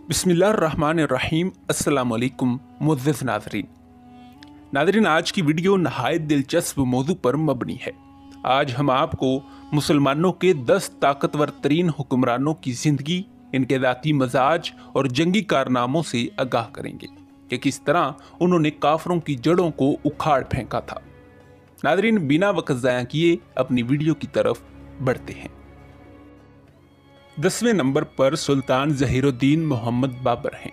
बिस्मिल्लाहिर्रहमानिर्रहीम। अस्सलाम वालेकुम मुअज़्ज़िज़ नाज़रीन, आज की वीडियो नहायत दिलचस्प मौजू पर मबनी है। आज हम आपको मुसलमानों के 10 ताकतवर तरीन हुक्मरानों की ज़िंदगी, इनके ज़ाती मजाज और जंगी कारनामों से आगाह करेंगे कि किस तरह उन्होंने काफरों की जड़ों को उखाड़ फेंका था। नाज़रीन, बिना वक्त ज़ाया किए अपनी वीडियो की तरफ बढ़ते हैं। 10वें नंबर पर सुल्तान ज़हीरुद्दीन मोहम्मद बाबर हैं।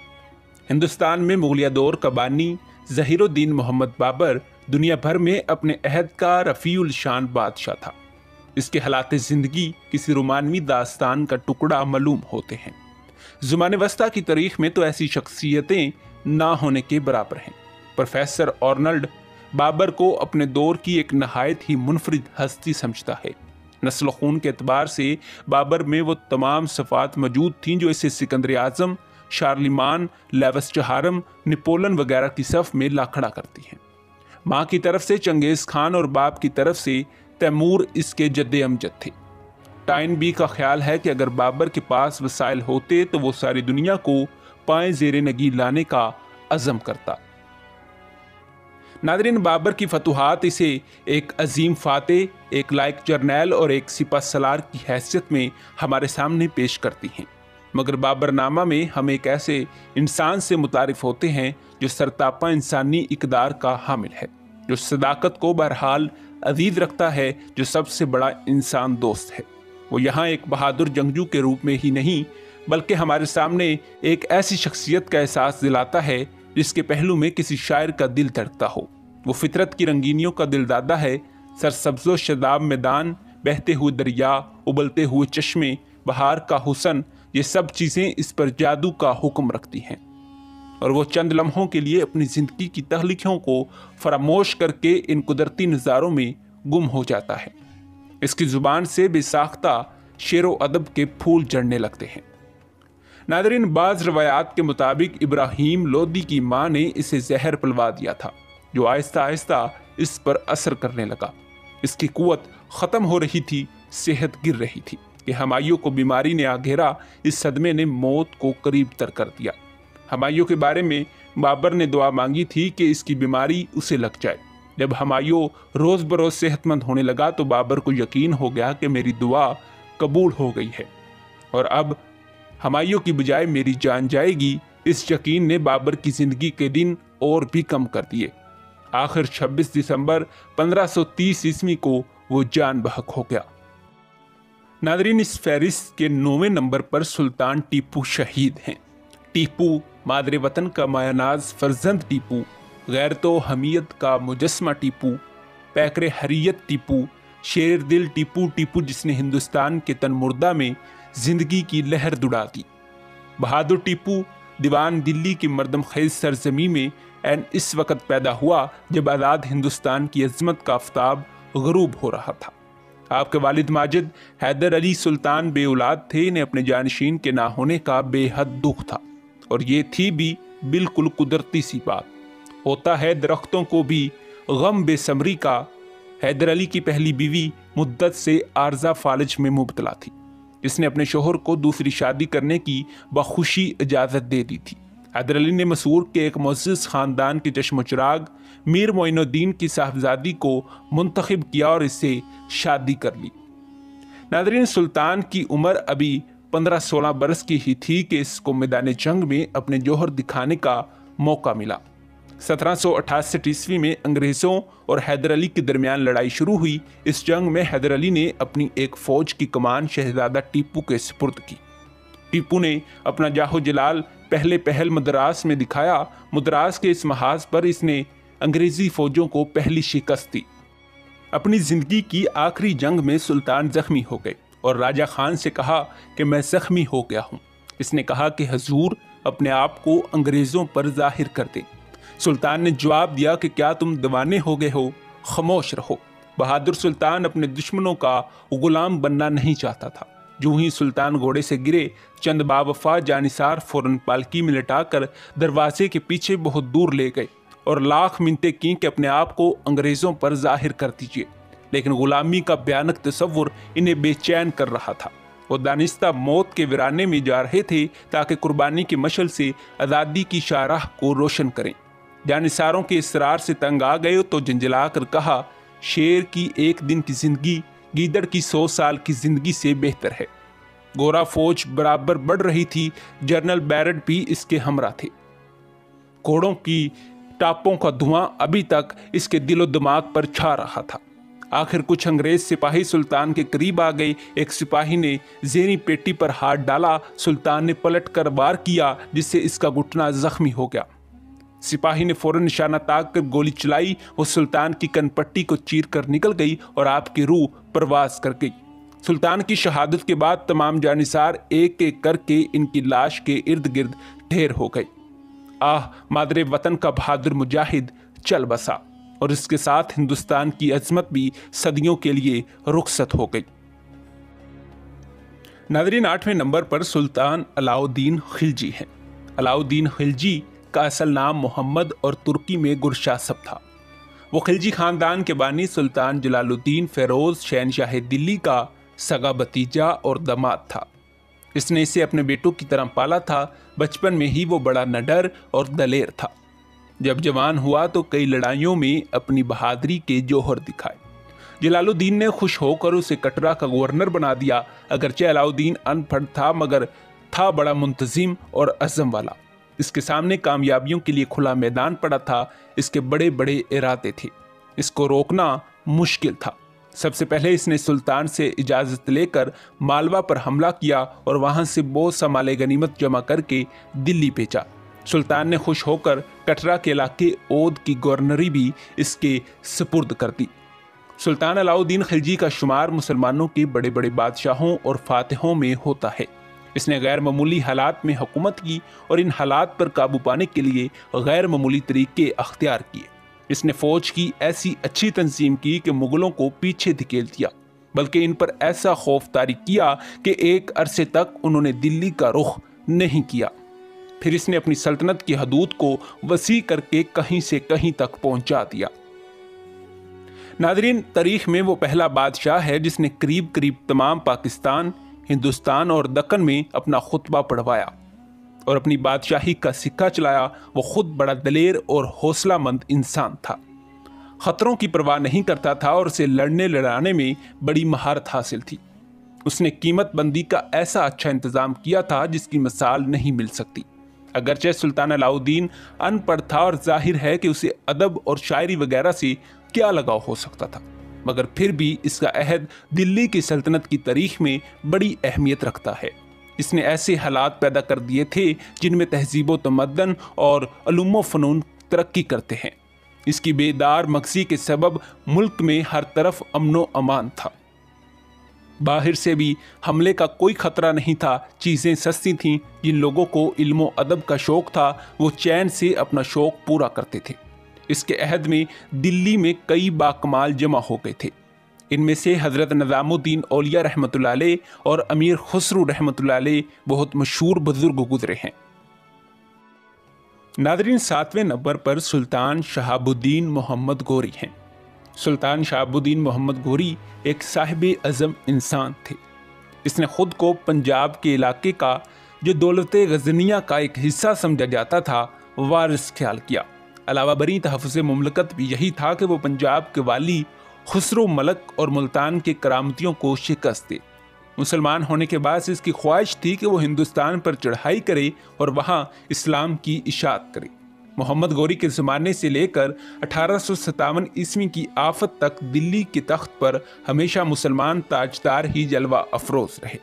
हिंदुस्तान में मुगलिया दौर का बानी ज़हीरुद्दीन मोहम्मद बाबर दुनिया भर में अपने अहद का रफ़ीउल शान बादशाह था। इसके हालात ज़िंदगी किसी रोमानवी दास्तान का टुकड़ा मालूम होते हैं। ज़माने वस्ता की तारीख में तो ऐसी शख्सियतें ना होने के बराबर हैं। प्रोफेसर आर्नल्ड बाबर को अपने दौर की एक नहायत ही मुनफरिद हस्ती समझता है। नस्ल खून के एतबार से बाबर में वो तमाम सफ़ात मौजूद थीं जो इसे सिकंदर आज़म, शार्लिमान, लेवस चहारम, नेपोलियन वगैरह की सफ़ में ला खड़ा करती हैं। माँ की तरफ से चंगेज़ खान और बाप की तरफ से तैमूर इसके जद्दे अमजद थे। टाइन बी का ख्याल है कि अगर बाबर के पास वसाइल होते तो वो सारी दुनिया को पाए ज़ेरे नगी लाने का अज़म करता। नादरीन, बाबर की फतुहात इसे एक अजीम फातेह, एक लायक जर्नैल और एक सिपह सलार की हैसियत में हमारे सामने पेश करती हैं। मगर बाबरनामा में हम एक ऐसे इंसान से मुतारिफ होते हैं जो सरतापा इंसानी इक़दार का हामिल है, जो सदाकत को बहरहाल अजीज रखता है, जो सबसे बड़ा इंसान दोस्त है। वो यहाँ एक बहादुर जंगजू के रूप में ही नहीं बल्कि हमारे सामने एक ऐसी शख्सियत का एहसास दिलाता है जिसके पहलू में किसी शायर का दिल धड़कता हो। वो फितरत की रंगीनियों का दिलदादा है। सरसब्ज़ो शदाब मैदान, बहते हुए दरिया, उबलते हुए चश्मे, बहार का हुसन, ये सब चीज़ें इस पर जादू का हुक्म रखती हैं। और वो चंद लम्हों के लिए अपनी ज़िंदगी की तहलीकों को फरामोश करके इन कुदरती नज़ारों में गुम हो जाता है। इसकी ज़ुबान से बेसाख्ता शेरो अदब के फूल जड़ने लगते हैं। नादरीन, बाज़ रवायात के मुताबिक इब्राहिम लोदी की माँ ने इसे जहर पिलवा दिया था, जो आहिस्ता आहिस्ता इस पर असर करने लगा। इसकी कुव्वत ख़त्म हो रही थी, सेहत गिर रही थी कि हमायूं को बीमारी ने आ घेरा। इस सदमे ने मौत को करीब तर कर दिया। हमायूं के बारे में बाबर ने दुआ मांगी थी कि इसकी बीमारी उसे लग जाए। जब हमायूं रोज़ बरोज़ सेहतमंद होने लगा तो बाबर को यकीन हो गया कि मेरी दुआ कबूल हो गई है और अब हमायूं की बजाय मेरी जान जाएगी। इस यकीन ने बाबर की ज़िंदगी के दिन और भी कम कर दिए। आखिर 26 दिसंबर 1530 ईस्वी को वो जान बहक हो गया। नादरीन, इस फहरिस्त के 9वें नंबर पर सुल्तान टीपू शहीद हैं। टीपू मादरे वतन का मायानाज फर्जंद टीपू, गैर तो हमीयत का मुजस्मा टीपू, पैकरे हरीयत टीपू, शेर दिल टीपू, टीपू जिसने हिंदुस्तान के तन मुर्दा में जिंदगी की लहर दुड़ा दी। बहादुर टीपू दीवान दिल्ली की मर्दम खेज सरजमी में एन इस वक्त पैदा हुआ जब आज़ाद हिंदुस्तान की अजमत का आफ्ताब गरूब हो रहा था। आपके वालिद माजिद हैदर अली सुल्तान बे औलाद थे। इन्हें अपने जानशीन के ना होने का बेहद दुख था और ये थी भी बिल्कुल कुदरती सी बात। होता है दरख्तों को भी गम बेसमरी का। हैदर अली की पहली बीवी मुद्दत से आर्जा फालज में मुब्तला थी। इसने अपने शोहर को दूसरी शादी करने की बखुशी इजाज़त दे दी थी। हैदर अली ने मसूर के एक मुअज़्ज़ज़ ख़ानदान के चश्म चिराग मीर मोइनुद्दीन की साहबजादी को मुंतखब किया और इससे शादी कर ली। नादरीन, सुल्तान की उम्र अभी 15-16 बरस की ही थी कि इसको मैदान जंग में अपने जौहर दिखाने का मौका मिला। 1768 ईस्वी में अंग्रेज़ों और हैदर अली के दरमियान लड़ाई शुरू हुई। इस जंग में हैदर अली ने अपनी एक फ़ौज की कमान शहजादा टीपू के सुपुर्द की। टीपू ने अपना जाहो जलाल पहले पहल मद्रास में दिखाया। मद्रास के इस महाज पर इसने अंग्रेज़ी फ़ौजों को पहली शिकस्त दी। अपनी ज़िंदगी की आखिरी जंग में सुल्तान ज़ख्मी हो गए और राजा खान से कहा कि मैं ज़ख्मी हो गया हूँ। इसने कहा कि हजूर अपने आप को अंग्रेज़ों पर जाहिर कर दें। सुल्तान ने जवाब दिया कि क्या तुम दीवाने हो गए हो, खामोश रहो। बहादुर सुल्तान अपने दुश्मनों का गुलाम बनना नहीं चाहता था। जो ही सुल्तान घोड़े से गिरे, चंद बावफा जानिसार फौरन पालकी में लटाकर दरवाजे के पीछे बहुत दूर ले गए और लाख मिन्नतें की कि अपने आप को अंग्रेज़ों पर जाहिर कर दीजिए, लेकिन गुलामी का भयानक तसव्वुर इन्हें बेचैन कर रहा था। वो दानिस्ता मौत के वीराने में जा रहे थे ताकि कुर्बानी की मशल से आज़ादी की शाहराह को रोशन करें। जानिसारों के इसरार से तंग आ गए तो झंझला कर कहा, शेर की एक दिन की जिंदगी गीदड़ की 100 साल की जिंदगी से बेहतर है। गोरा फौज बराबर बढ़ रही थी। जनरल बैरड भी इसके हमरा थे। घोड़ों की टापों का धुआं अभी तक इसके दिलो दिमाग पर छा रहा था। आखिर कुछ अंग्रेज सिपाही सुल्तान के करीब आ गए। एक सिपाही ने जेरी पेटी पर हाथ डाला। सुल्तान ने पलट कर वार किया, जिससे इसका घुटना जख्मी हो गया। सिपाही ने फौरन निशाना ताक कर गोली चलाई। वो सुल्तान की कनपट्टी को चीर कर निकल गई और आपकी रूह परवाज कर गई। सुल्तान की शहादत के बाद तमाम जानिसार एक एक करके इनकी लाश के इर्द गिर्द ढेर हो गए। आह, मादरे वतन का बहादुर मुजाहिद चल बसा, और इसके साथ हिंदुस्तान की अजमत भी सदियों के लिए रुखसत हो गई। नादरीन, 8वें नंबर पर सुल्तान अलाउद्दीन खिलजी हैं। अलाउद्दीन खिलजी का असल नाम मोहम्मद और तुर्की में गुरशासब था। वो खिलजी खानदान के बानी सुल्तान जलालुद्दीन फिरोज शहनशाह दिल्ली का सगा भतीजा और दामाद था। इसने इसे अपने बेटों की तरह पाला था। बचपन में ही वो बड़ा निडर और दलेर था। जब जवान हुआ तो कई लड़ाइयों में अपनी बहादुरी के जौहर दिखाए। जलालुद्दीन ने खुश होकर उसे कटरा का गवर्नर बना दिया। अगरचे अलाउद्दीन अनपढ़ था, मगर था बड़ा मुंतजिम और अज़म वाला। इसके सामने कामयाबियों के लिए खुला मैदान पड़ा था। इसके बड़े बड़े इरादे थे। इसको रोकना मुश्किल था। सबसे पहले इसने सुल्तान से इजाज़त लेकर मालवा पर हमला किया और वहां से बहुत सा माले गनीमत जमा करके दिल्ली भेजा। सुल्तान ने खुश होकर कटरा के इलाके ओद की गवर्नरी भी इसके सुपुर्द कर दी। सुल्तान अलाउद्दीन खिलजी का शुमार मुसलमानों के बड़े बड़े बादशाहों और फातिहों में होता है। इसने गैर मामूली हालात में हुकूमत की और इन हालात पर काबू पाने के लिए गैर मामूली तरीके अख्तियार किए। इसने फौज की ऐसी अच्छी तंजीम की कि मुगलों को पीछे धकेल दिया, बल्कि इन पर ऐसा खौफ तारी किया कि एक अरसे तक उन्होंने दिल्ली का रुख नहीं किया। फिर इसने अपनी सल्तनत की हदूद को वसी करके कहीं से कहीं तक पहुंचा दिया। नादरीन, तारीख में वो पहला बादशाह है जिसने करीब करीब तमाम पाकिस्तान, हिंदुस्तान और दक्कन में अपना खुतबा पढ़वाया और अपनी बादशाही का सिक्का चलाया। वो खुद बड़ा दलेर और हौसलामंद इंसान था। खतरों की परवाह नहीं करता था और उसे लड़ने लड़ाने में बड़ी महारत हासिल थी। उसने कीमत बंदी का ऐसा अच्छा इंतजाम किया था जिसकी मिसाल नहीं मिल सकती। अगरचे सुल्तान अलाउद्दीन अनपढ़ था और जाहिर है कि उसे अदब और शायरी वगैरह से क्या लगाव हो सकता था, मगर फिर भी इसका अहद दिल्ली की सल्तनत की तारीख में बड़ी अहमियत रखता है। इसने ऐसे हालात पैदा कर दिए थे जिनमें तहजीब व तमद्दन और उलूम व फ़नून तरक्की करते हैं। इसकी बेदार मगज़ी के सबब मुल्क में हर तरफ अमन व अमान था। बाहर से भी हमले का कोई खतरा नहीं था। चीज़ें सस्ती थीं। जिन लोगों को इल्म व अदब का शौक़ था वो चैन से अपना शौक़ पूरा करते थे। इसके अहद में दिल्ली में कई बाकमाल जमा हो गए थे। इनमें से हज़रत निज़ामुद्दीन औलिया रहमतुल्लाह अलैह और अमीर खुसरू रहमतुल्लाह अलैह बहुत मशहूर बुजुर्ग गुजरे हैं। नादरीन, 7वें नंबर पर सुल्तान शहाबुद्दीन मोहम्मद गोरी हैं। सुल्तान शहाबुद्दीन मोहम्मद गोरी एक साहिब अज़म इंसान थे। इसने खुद को पंजाब के इलाके का जो दौलत गज़निया का एक हिस्सा समझा जाता था वारिस ख्याल किया। अलावा बरी तहफ़्फ़ुज़ मुमलकत भी यही था कि वो पंजाब के वाली खुसरो मलक और मुल्तान के करामतियों को शिकस्त दे। मुसलमान होने के बाद इसकी ख्वाहिश थी कि वो हिंदुस्तान पर चढ़ाई करे और वहाँ इस्लाम की इशाअत करे। मोहम्मद गोरी के ज़माने से लेकर 1857 ईस्वी की आफत तक दिल्ली के तख्त पर हमेशा मुसलमान ताजदार ही जलवा अफरोज रहे।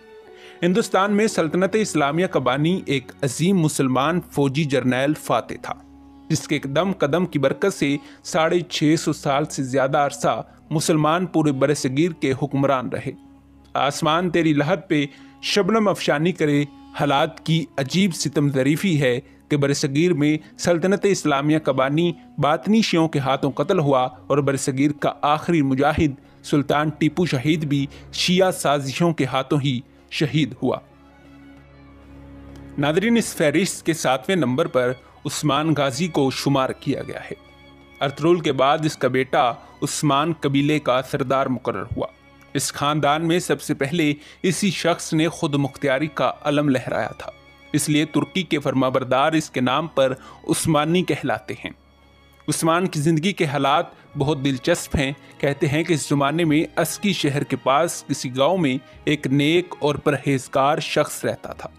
हिंदुस्तान में सल्तनत इस्लामिया का बानी एक अजीम मुसलमान फौजी जर्नैल फातेह था, जिसके कदम कदम की बरकत से 650 साल से ज़्यादा अरसा मुसलमान पूरे बरसगीर के हुक्मरान रहे। आसमान तेरी लहद पे शबनम अफशानी करे, हालात की अजीब सितम ज़रीफ़ी है कि बरसगीर में सल्तनत इस्लामिया का बानी बातनी शियों के हाथों कत्ल हुआ और बरसगीर का आखिरी मुजाहिद सुल्तान टीपू शहीद भी शिया साजिशों के हाथों ही शहीद हुआ। नादरीन, इस फहरिस्त के 7वें नंबर पर उस्मान गाजी को शुमार किया गया है। अर्तुगरुल के बाद इसका बेटा उस्मान कबीले का सरदार मुकर्रर हुआ। इस खानदान में सबसे पहले इसी शख्स ने खुद मुख्तियारी का अलम लहराया था, इसलिए तुर्की के फरमाबरदार इसके नाम पर उस्मानी कहलाते हैं। उस्मान की ज़िंदगी के हालात बहुत दिलचस्प हैं। कहते हैं कि इस ज़माने में अस्की शहर के पास किसी गांव में एक नेक और परहेजगार शख्स रहता था।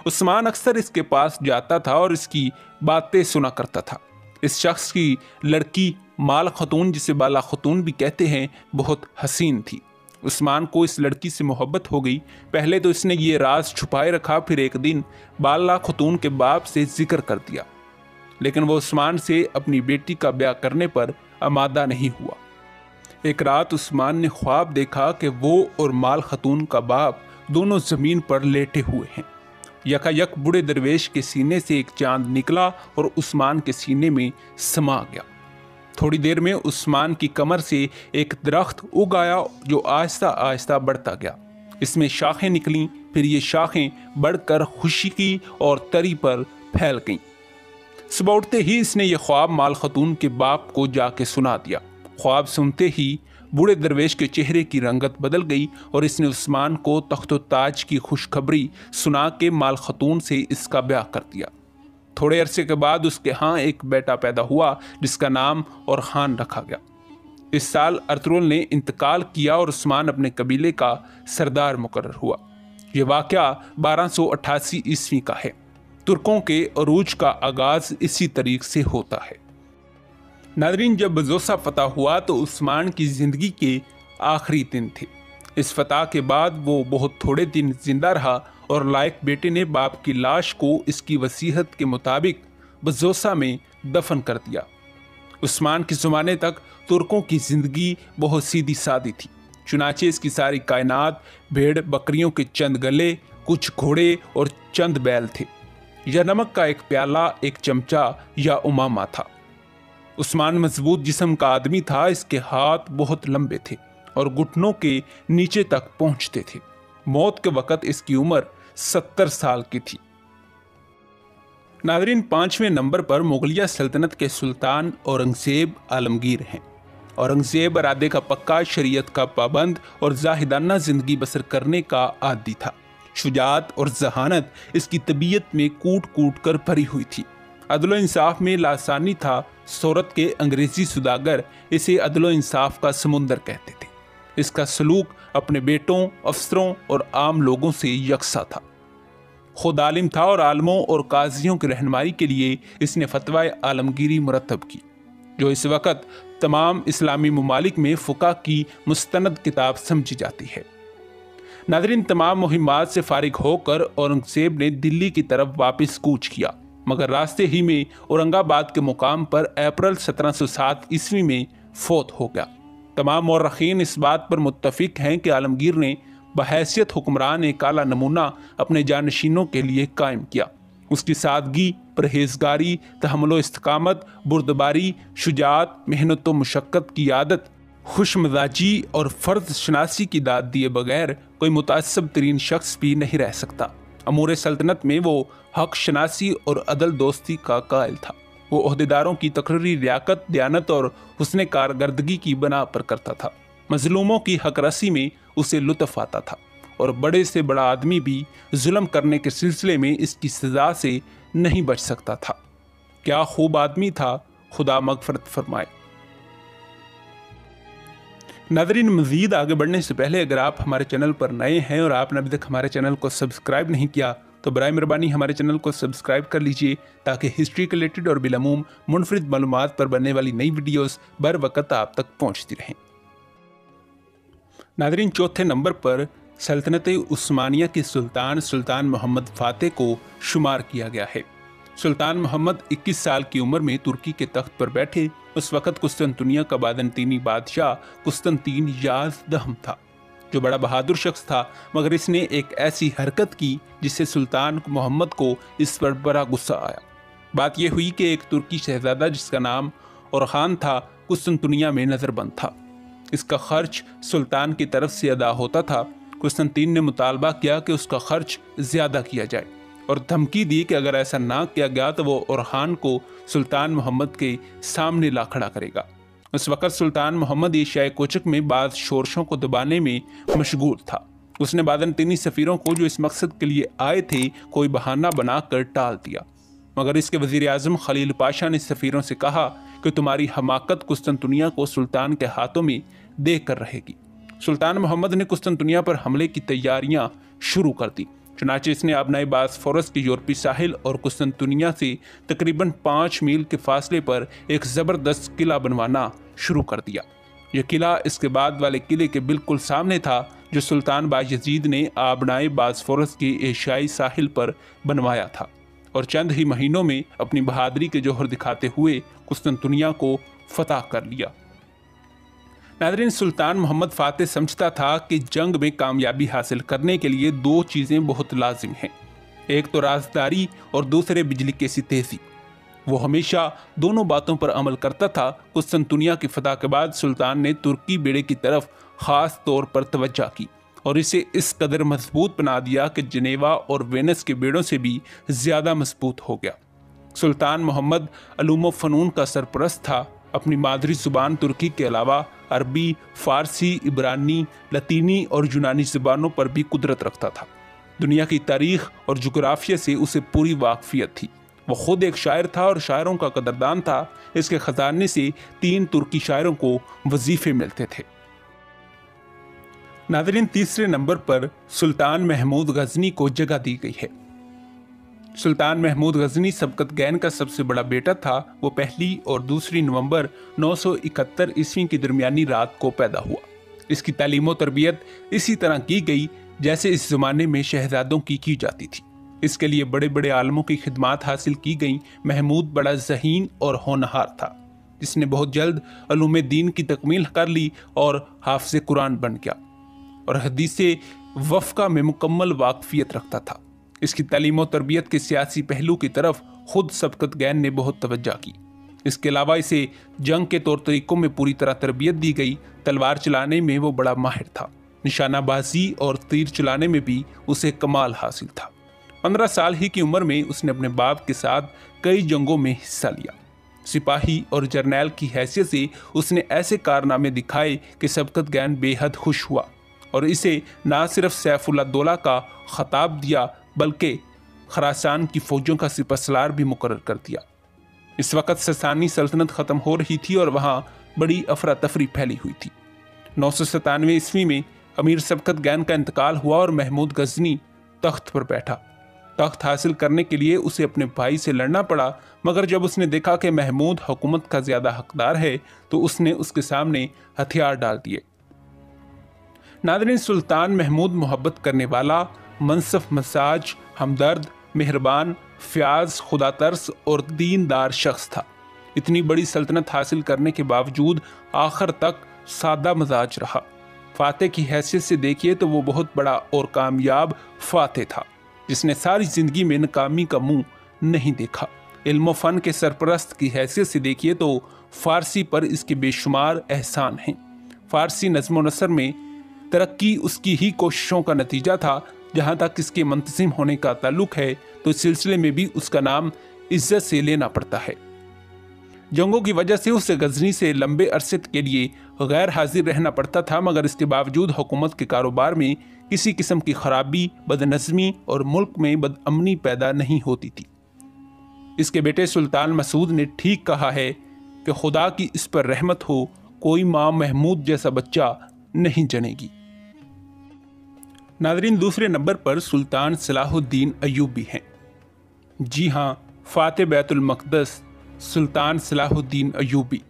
उस्मान अक्सर इसके पास जाता था और इसकी बातें सुना करता था। इस शख्स की लड़की माल खतून, जिसे बाला खतून भी कहते हैं, बहुत हसीन थी। उस्मान को इस लड़की से मोहब्बत हो गई। पहले तो इसने ये राज छुपाए रखा, फिर एक दिन बाला खतून के बाप से जिक्र कर दिया, लेकिन वो उस्मान से अपनी बेटी का ब्याह करने पर आमादा नहीं हुआ। एक रात उस्मान ने ख्वाब देखा कि वो और माल खतून का बाप दोनों जमीन पर लेटे हुए हैं। यकायक बूढ़े दरवेश के सीने से एक चांद निकला और उस्मान के सीने में समा गया। थोड़ी देर में उस्मान की कमर से एक दरख्त उग आया जो आहिस्ता आहिस्ता बढ़ता गया। इसमें शाखें निकलीं, फिर ये शाखें बढ़कर खुशी की और तरी पर फैल गईं। सुबह उठते ही इसने ये ख्वाब माल खतून के बाप को जाके सुना दिया। ख्वाब सुनते ही बूढ़े दरवेश के चेहरे की रंगत बदल गई और इसने उस्मान को तख्तो ताज की खुशखबरी सुना के माल खतून से इसका ब्याह कर दिया। थोड़े अरसे के बाद उसके यहाँ एक बेटा पैदा हुआ जिसका नाम औरखान रखा गया। इस साल अर्तुगरुल ने इंतकाल किया और उस्मान अपने कबीले का सरदार मुकर्रर हुआ। ये वाक़या 1288 ईस्वी का है। तुर्कों के अरूज का आगाज इसी तरीक से होता है। नादरीन, जब बजोसा फतह हुआ तो उस्मान की ज़िंदगी के आखिरी दिन थे। इस फतह के बाद वो बहुत थोड़े दिन जिंदा रहा और लायक बेटे ने बाप की लाश को इसकी वसीयत के मुताबिक बजोसा में दफन कर दिया। उस्मान के ज़माने तक तुर्कों की ज़िंदगी बहुत सीधी सादी थी। चुनाचे इसकी सारी कायनात भेड़ बकरियों के चंद गले, कुछ घोड़े और चंद बैल थे, या नमक का एक प्याला, एक चमचा या उमामा था। उस्मान मजबूत जिस्म का आदमी था। इसके हाथ बहुत लंबे थे और घुटनों के नीचे तक पहुंचते थे। मौत के वक्त इसकी उम्र 70 साल की थी। नादरीन, 5वें नंबर पर मुगलिया सल्तनत के सुल्तान औरंगजेब आलमगीर हैं। औरंगजेब इरादे का पक्का, शरीयत का पाबंद और जाहिदाना जिंदगी बसर करने का आदी था। शुजात और जहानत इसकी तबीयत में कूट कूट कर भरी हुई थी। अदलो इंसाफ में लासानी था। सूरत के अंग्रेजी सुदागर इसे अदलो इंसाफ का समुंदर कहते थे। इसका सलूक अपने बेटों, अफसरों और आम लोगों से यकसा था। खुद आलिम था और आलमों और काजियों की रहनुमाई के लिए इसने फतवा आलमगीरी मुरतब की, जो इस वक्त तमाम इस्लामी ममालिक में फ़ुक़हा की मुस्तनद किताब समझी जाती है। नादरीन, तमाम मुहिम्मात से फारिग होकर औरंगजेब ने दिल्ली की तरफ वापस कूच किया, मगर रास्ते ही में औरंगाबाद के मुकाम पर अप्रैल 1707 ईस्वी में फौत हो गया। तमाम मौरखीन इस बात पर मुत्तफिक हैं कि आलमगीर ने बहैसियत हुक्मरान एक आला नमूना अपने जानशीनों के लिए कायम किया। उसकी सादगी, परहेजगारी, तहम्मुल इस्तिकामत, बुर्दबारी, शुजात, मेहनत व मुशक्क़त की आदत, खुशमजाजी और फ़र्द शनासी की दाद दिए बगैर कोई मुतासब तरीन शख्स भी नहीं रह सकता। अमूर सल्तनत में वो हक शनासी और अदल दोस्ती का कायल था। वो ओहदेदारों की तकरीरी लियाकत, दयानत और हुस्न कारकर्दगी की बना पर करता था। मजलूमों की हकरसी में उसे लुत्फ़ आता था और बड़े से बड़ा आदमी भी जुल्म करने के सिलसिले में इसकी सज़ा से नहीं बच सकता था। क्या खूब आदमी था, खुदा मगफरत फरमाए। नादरीन, मज़ीद आगे बढ़ने से पहले अगर आप हमारे चैनल पर नए हैं और आपने अभी तक हमारे चैनल को सब्सक्राइब नहीं किया तो बराए मेहरबानी हमारे चैनल को सब्सक्राइब कर लीजिए, ताकि हिस्ट्री के रिलेटेड और बिलमूम मुनफरिद मालूमात पर बनने वाली नई वीडियोस बर वक़्त आप तक पहुँचती रहें। नादरीन, चौथे नंबर पर सल्तनत उस्मानिया के सुल्तान मोहम्मद फ़ातेह को शुमार किया गया है। सुल्तान मोहम्मद 21 साल की उम्र में तुर्की के तख्त पर बैठे। उस वक़्त कुस्तुनतुनिया का बाज़ंतीनी बादशाह कुस्तुनतीन याज़दहम था, जो बड़ा बहादुर शख्स था, मगर इसने एक ऐसी हरकत की जिससे सुल्तान मोहम्मद को इस पर बड़ा गुस्सा आया। बात यह हुई कि एक तुर्की शहजादा जिसका नाम औरखान था, कुस्तुनतुनिया में नज़रबंद था। इसका खर्च सुल्तान की तरफ से अदा होता था। कुस्तुनतीन ने मुतालबा किया कि उसका खर्च ज़्यादा किया जाए और धमकी दी कि अगर ऐसा ना किया गया तो वो औरखान को सुल्तान मोहम्मद के सामने ला खड़ा करेगा। उस वक़्त सुल्तान मोहम्मद एशियाई कोचक में बाज़ शोरशों को दबाने में मशगूल था। उसने बाज़ंतीनी सफ़ीरों को जो इस मकसद के लिए आए थे कोई बहाना बनाकर टाल दिया, मगर इसके वज़ीर आज़म खलील पाशा ने सफ़ीरों से कहा कि तुम्हारी हमाकत कुस्तुनतुनिया को सुल्तान के हाथों में देख कर रहेगी। सुल्तान मोहम्मद ने कुस्तुनतुनिया पर हमले की तैयारियां शुरू कर दी। चुनाचे इसने आबनाए बॉस्फोरस के यूरोपी साहिल और कुस्तुनतुनिया से तकरीबन 5 मील के फासले पर एक ज़बरदस्त किला बनवाना शुरू कर दिया। यह किला इसके बाद वाले किले के बिल्कुल सामने था जो सुल्तान बायजीद ने आबनाए बॉस्फोरस के एशियाई साहिल पर बनवाया था, और चंद ही महीनों में अपनी बहादुरी के जौहर दिखाते हुए कुस्तुनतुनिया को फतह कर लिया। नाज़रीन, सुल्तान मोहम्मद फ़ातिह समझता था कि जंग में कामयाबी हासिल करने के लिए 2 चीज़ें बहुत लाजिम हैं, एक तो राजदारी और दूसरे बिजली की सी तेज़ी। वो हमेशा दोनों बातों पर अमल करता था। कुस्तुनतुनिया की फतह के बाद सुल्तान ने तुर्की बेड़े की तरफ ख़ास तौर पर तवज्जो की और इसे इस कदर मजबूत बना दिया कि जनेवा और वेनिस के बेड़ों से भी ज़्यादा मजबूत हो गया। सुल्तान मोहम्मद अलूम व फ़नून का सरपरस्त था। अपनी मादरी ज़ुबान तुर्की के अलावा अरबी, फ़ारसी, इब्रानी, लतीनी और यूनानी ज़ुबानों पर भी कुदरत रखता था। दुनिया की तारीख़ और जुग्राफिया से उसे पूरी वाकफियत थी। वो खुद एक शायर था और शायरों का कदरदान था। इसके ख़जाने से 3 तुर्की शायरों को वजीफ़े मिलते थे। नाज़रीन, तीसरे नंबर पर सुल्तान महमूद गज़नी को जगह दी गई है। सुल्तान महमूद गज़नी सबकतगैन का सबसे बड़ा बेटा था। वो 1 और 2 नवंबर 971 ईस्वी की दरमियानी रात को पैदा हुआ। इसकी तालीम और तरबियत इसी तरह की गई जैसे इस ज़माने में शहजादों की जाती थी। इसके लिए बड़े बड़े आलमों की खिदमात हासिल की गई। महमूद बड़ा ज़हीन और होनहार था, जिसने बहुत जल्द अलूम दीन की तकमील कर ली और हाफ़िज़ कुरान बन गया और हदीसे वफ़क़ा में मुकम्मल वाकफियत रखता था। इसकी तालीम और तरबियत के सियासी पहलू की तरफ खुद सबकतगैन ने बहुत तवज्जो की। इसके अलावा इसे जंग के तौर तरीक़ों में पूरी तरह तरबियत दी गई। तलवार चलाने में वो बड़ा माहिर था। निशानाबाजी और तीर चलाने में भी उसे कमाल हासिल था। 15 साल ही की उम्र में उसने अपने बाप के साथ कई जंगों में हिस्सा लिया। सिपाही और जर्नैल की हैसियत से उसने ऐसे कारनामे दिखाए कि सबकतगैन बेहद खुश हुआ और इसे न सिर्फ सैफुल्लाह का खिताब दिया बल्कि खरासान की फौजों का सिपहसालार भी मुकर्रर कर दिया। इस वक्त ससानी सल्तनत ख़त्म हो रही थी और वहाँ बड़ी अफरा तफरी फैली हुई थी। 997 ईस्वी में अमीर सबकतगैन का इंतकाल हुआ और महमूद गज़नी तख्त पर बैठा। तख्त हासिल करने के लिए उसे अपने भाई से लड़ना पड़ा, मगर जब उसने देखा कि महमूद हुकूमत का ज़्यादा हकदार है तो उसने उसके सामने हथियार डाल दिए। नाज़रीन, सुल्तान महमूद मोहब्बत करने वाला, मनसफ मसाज, हमदर्द, मेहरबान, फ़याज़, खुदा तरस और दीनदार शख्स था। इतनी बड़ी सल्तनत हासिल करने के बावजूद आखिर तक सादा मजाज रहा। फ़ातिह की हैसियत से देखिए तो वो बहुत बड़ा और कामयाब फ़ातिह था, जिसने सारी ज़िंदगी में नाकामी का मुंह नहीं देखा। इल्म व फ़न के सरपरस्त की हैसियत से देखिए तो फ़ारसी पर इसके बेशुमार एहसान हैं। फ़ारसी नज़्म व नसर में तरक्की उसकी ही कोशिशों का नतीजा था। जहाँ तक इसके मुंतज़िम होने का ताल्लुक है तो इस सिलसिले में भी उसका नाम इज्जत से लेना पड़ता है। जंगों की वजह से उसे गज़नी से लंबे अरसे के लिए गैर हाजिर रहना पड़ता था, मगर इसके बावजूद हुकूमत के कारोबार में किसी किस्म की खराबी, बदनज़मी और मुल्क में बदअमनी पैदा नहीं होती थी। इसके बेटे सुल्तान मसूद ने ठीक कहा है कि खुदा की इस पर रहमत हो, कोई माँ महमूद जैसा बच्चा नहीं जनेगी। नाज़रीन, दूसरे नंबर पर सुल्तान सलाहुद्दीन अय्यूबी हैं। जी हाँ, फ़ातिह बैतुल मक़दस सुल्तान सलाहुद्दीन अय्यूबी।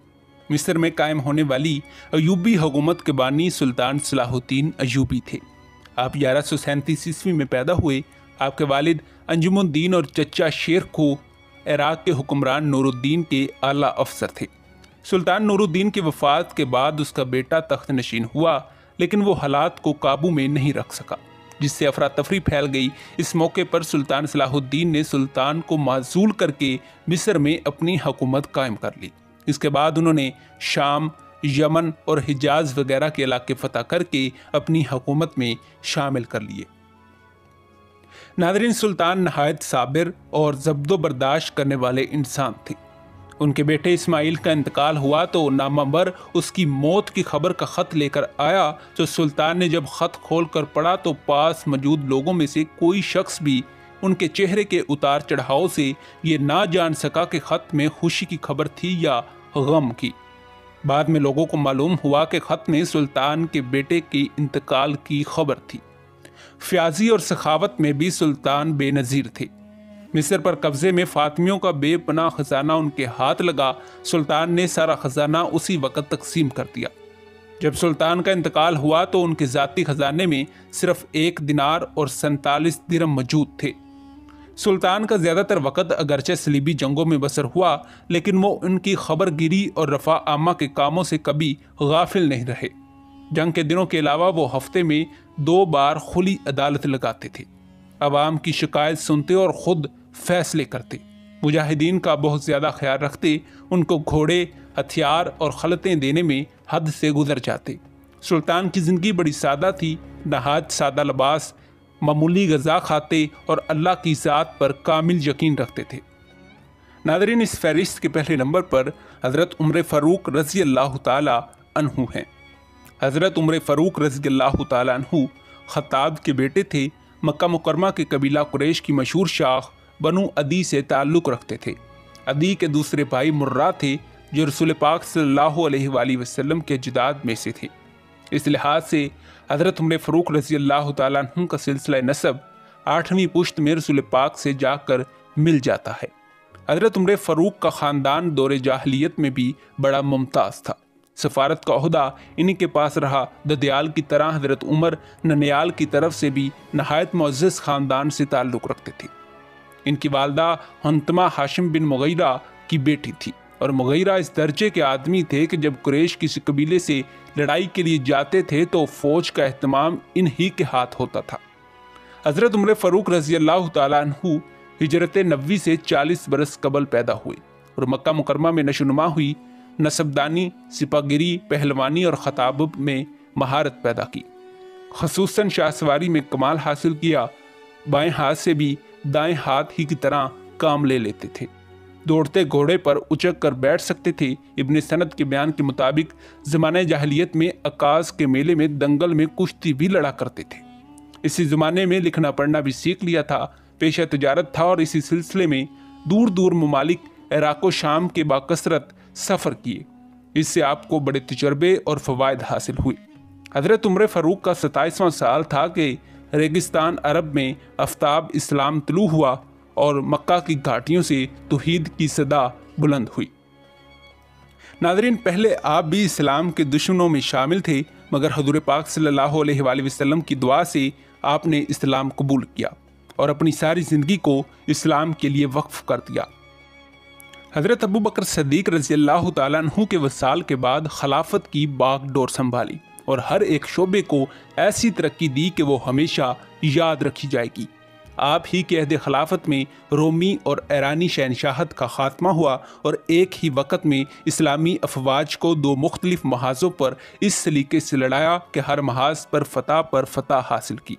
मिस्र में कायम होने वाली अय्यूबी हुकूमत के बानी सुल्तान सलाहुद्दीन अय्यूबी थे। आप 1137 ईस्वी में पैदा हुए। आपके वालिद अंजुमुद्दीन और चचा शेर को इराक़ के हुक्मरान नूरुद्दीन के आला अफसर थे। सुल्तान नूरुद्दीन की वफ़ात के बाद उसका बेटा तख्त नशीन हुआ, लेकिन वो हालात को काबू में नहीं रख सका, जिससे अफरा तफरी फैल गई। इस मौके पर सुल्तान सलाहुद्दीन ने सुल्तान को माज़ूल करके मिस्र में अपनी हुकूमत कायम कर ली। इसके बाद उन्होंने शाम, यमन और हिजाज वगैरह के इलाके फतह करके अपनी हुकूमत में शामिल कर लिए। नाज़रीन, सुल्तान नहायत साबिर और ज़ब्तो बर्दाश्त करने वाले इंसान थे। ان کے بیٹے اسماعیل کا انتقال ہوا تو نامور اس کی موت کی خبر کا خط لے کر آیا، تو سلطان نے جب خط کھول کر پڑھا تو پاس موجود لوگوں میں سے کوئی شخص بھی ان کے چہرے کے اتار چڑھاؤ سے یہ نہ جان سکا کہ خط میں خوشی کی خبر تھی یا غم کی۔ بعد میں لوگوں کو معلوم ہوا کہ خط میں سلطان کے بیٹے کے انتقال کی خبر تھی۔ فیاضی اور سخاوت میں بھی سلطان بے نظیر تھے۔ مصر پر قبضے میں فاطمیوں کا بے پناہ خزانہ ان کے ہاتھ لگا۔ سلطان نے سارا خزانہ اسی وقت تقسیم کر دیا۔ جب سلطان کا انتقال ہوا تو ان کے ذاتی خزانے میں صرف 1 دینار اور 47 درہم موجود تھے۔ سلطان کا زیادہ تر وقت اگرچہ صلیبی جنگوں میں بسر ہوا، لیکن وہ ان کی خبر گیری اور رفع عامہ کے کاموں سے کبھی غافل نہیں رہے۔ جنگ کے دنوں کے علاوہ وہ ہفتے میں 2 بار کھلی عدالت لگاتے تھے، عوام کی شکایت سنتے اور خود فیصلے کرتے، مجاہدین کا بہت زیادہ خیال رکھتے، ان کو گھوڑے، ہتھیار اور خلطیں دینے میں حد سے گزر جاتے۔ سلطان کی زندگی بڑی سادہ تھی، نہایت سادہ لباس، معمولی غذا کھاتے اور اللہ کی ذات پر کامل یقین رکھتے تھے۔ ناظرین، اس فہرست کے پہلے نمبر پر حضرت عمر فاروق رضی اللہ تعالی عنہ ہیں۔ حضرت عمر فاروق رضی اللہ تعالی عنہ خطاب کے بیٹے تھے۔ مکہ مکرمہ کے قبیلہ قریش کی مشہور شاخ بنو عدی سے تعلق رکھتے تھے۔ عدی کے دوسرے بھائی مرہ تھے جو رسول پاک صلی اللہ علیہ وآلہ وسلم کے اجداد میں سے تھے۔ اس لحاظ سے حضرت عمر فاروق رضی اللہ تعالیٰ عنہ کا سلسلہ نسب 8ویں پشت میں رسول پاک سے جا کر مل جاتا ہے۔ حضرت عمر فاروق کا خاندان دور جاہلیت میں بھی بڑا ممتاز تھا۔ سفارت کا عہدہ انہی کے پاس رہا۔ ددیال کی طرح حضرت عمر ننیال کی طرف سے بھی نہایت معزز خاندان سے تعلق رکھتے تھے۔ ان کی والدہ حنتمہ ہاشم بن مغیرہ کی بیٹی تھی، اور مغیرہ اس درجے کے آدمی تھے کہ جب قریش کسی قبیلے سے لڑائی کے لیے جاتے تھے تو فوج کا اہتمام انہی کے ہاتھ ہوتا تھا۔ حضرت عمر فاروق رضی اللہ تعالیٰ عنہ ہجرت نبوی سے 40 برس قبل پیدا ہوئے اور مکہ مکرمہ میں نشو نما ہوئی۔ نسبدانی، سپہ گیری، پہلوانی اور خطابت میں مہارت پیدا کی، خصوصاً شاہ سواری میں کمال حاصل کیا۔ بائیں ہاتھ سے بھی دائیں ہاتھ ہی کی طرح کام لے لیتے تھے۔ دوڑتے گھوڑے پر اچک کر بیٹھ سکتے تھے۔ ابن سند کے بیان کے مطابق زمانہ جاہلیت میں عکاظ کے میلے میں دنگل میں کشتی بھی لڑا کرتے تھے۔ اسی زمانے میں لکھنا پڑھنا بھی سیکھ لیا تھا۔ پیشہ تجارت تھا اور اسی سلسلے میں دور دور ممالک عراق و شام کے باکثرت سفر کیے۔ اس سے آپ کو بڑے تجربے اور فوائد حاصل ہوئے۔ حضرت عمر فاروق کا 27واں سال تھا کہ ریگستان عرب میں آفتاب اسلام طلوع ہوا اور مکہ کی گھاٹیوں سے توحید کی صدا بلند ہوئی۔ ناظرین، پہلے آپ بھی اسلام کے دشمنوں میں شامل تھے، مگر حضور پاک صلی اللہ علیہ وآلہ وسلم کی دعا سے آپ نے اسلام قبول کیا اور اپنی ساری زندگی کو اسلام کے لیے وقف کر دیا۔ حضرت ابو بکر صدیق رضی اللہ تعالیٰ عنہ کے وصال کے بعد خلافت کی باغ ڈور سنبھالی اور ہر ایک شعبے کو ایسی ترقی دی کہ وہ ہمیشہ یاد رکھی جائے گی۔ آپ ہی کے عہد خلافت میں رومی اور ایرانی شہنشاہت کا خاتمہ ہوا اور ایک ہی وقت میں اسلامی افواج کو 2 مختلف محاذوں پر اس سلیقے سے لڑایا کہ ہر محاذ پر فتح حاصل کی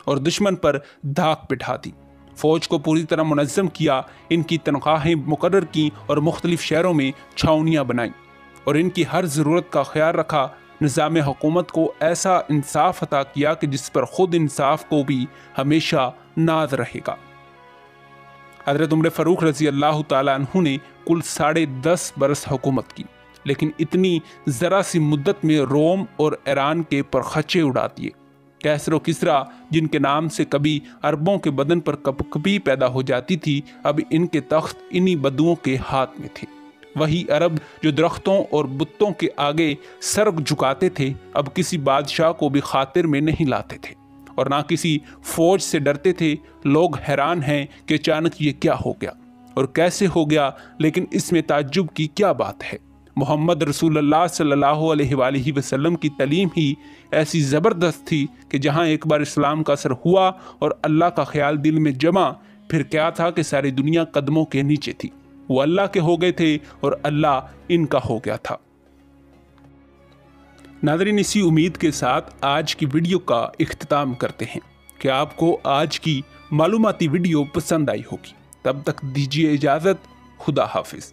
اور دشمن پر دھاک بٹھا دی۔ فوج کو پوری طرح منظم کیا، ان کی تنخواہیں مقرر کی اور مختلف شہروں میں چھاؤنیاں بنائیں اور ان کی ہر ضرورت کا خیال رکھا۔ نظام حکومت کو ایسا انصاف عطا کیا کہ جس پر خود انصاف کو بھی ہمیشہ ناز رہے گا۔ حضرت عمر فاروق رضی اللہ تعالیٰ عنہ نے کل 10.5 برس حکومت کی، لیکن اتنی ذرا سی مدت میں روم اور ایران کے پرخچے اڑا دیے۔ کیسر و کسرا، جن کے نام سے کبھی عربوں کے بدن پر کپکپی پیدا ہو جاتی تھی، اب ان کے تخت انہی بدوؤں کے ہاتھ میں تھے۔ وہی عرب جو درختوں اور بتوں کے آگے سر جھکاتے تھے، اب کسی بادشاہ کو بھی خاطر میں نہیں لاتے تھے اور نہ کسی فوج سے ڈرتے تھے۔ لوگ حیران ہیں کہ اچانک یہ کیا ہو گیا اور کیسے ہو گیا، لیکن اس میں تعجب کی کیا بات ہے؟ محمد رسول اللہ صلی اللہ علیہ وآلہ وسلم کی تعلیم ہی ایسی زبردست تھی کہ جہاں ایک بار اسلام کا اثر ہوا اور اللہ کا خیال دل میں جمع، پھر کیا تھا کہ ساری دنیا قدموں کے نیچے تھی۔ وہ اللہ کے ہو گئے تھے اور اللہ ان کا ہو گیا تھا۔ ناظرین، اسی امید کے ساتھ آج کی ویڈیو کا اختتام کرتے ہیں کہ آپ کو آج کی معلوماتی ویڈیو پسند آئی ہوگی۔ تب تک دیجیے اجازت، خدا حافظ۔